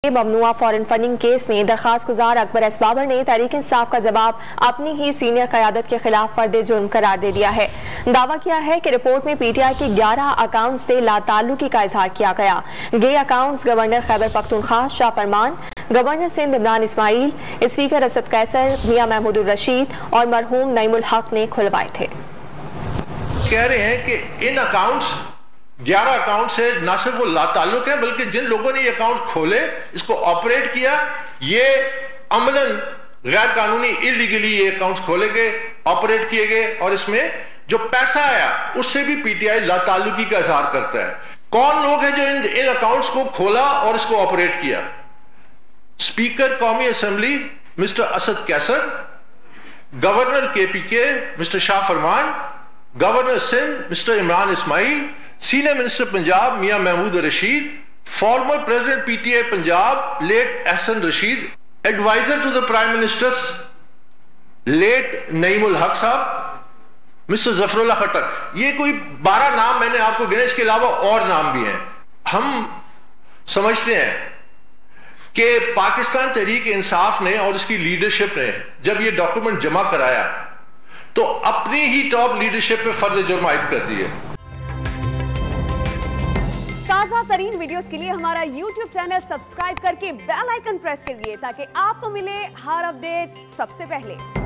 ममनुआ foreign funding case में दरखास्त गुजार अकबर एस बाबर ने तहरीक इंसाफ का जवाब अपनी ही सीनियर क़यादत के खिलाफ फर्द जुर्म करार दे दिया है। दावा किया है कि रिपोर्ट में पीटीआई के 11 अकाउंट से लाताल्लुकी का इजहार किया गया। ये accounts governor Khyber Pakhtunkhwa Shah Farman, governor Sindh Imran Ismail, speaker Asad Qaiser, मियां महमूद रशीद और मरहूम नईमुल हक ने खुलवाए थे। कह रहे हैं कि इन अकाउंट्स 11 अकाउंट से न सिर्फ वो लाताल्लुक है बल्कि जिन लोगों ने ये अकाउंट खोले, इसको ऑपरेट किया, ये अमलन गैर कानूनी इलीगली ये अकाउंट्स खोले गए, ऑपरेट किए गए और इसमें जो पैसा आया उससे भी पीटीआई लाताल्लुकी का इजहार करता है। कौन लोग हैं जो इन अकाउंट्स को खोला और इसको ऑपरेट किया? स्पीकर कौमी assembly mister Asad Qaiser, governor KPK mister Shah Farman, governor Sindh mister Imran Ismail, senior minister Punjab Mian Mahmood Rashid, former president PTI Punjab late Ahsan Rashid, adviser to the prime minister late Naeemul Haq sahab, mister Zafrullah खटक। ये कोई 12 नाम मैंने आपको गिने, इसके अलावा और नाम भी हैं। हम समझते हैं कि पाकिस्तान तहरीक इंसाफ ने और इसकी लीडरशिप ने जब ये डॉक्यूमेंट जमा कराया तो अपनी ही टॉप लीडरशिप पे फर्ज जुर्म आयद कर दिए। ताज़ा तरीन वीडियोस के लिए हमारा YouTube चैनल सब्सक्राइब करके बेल आइकन प्रेस करिए ताकि आपको मिले हर अपडेट सबसे पहले।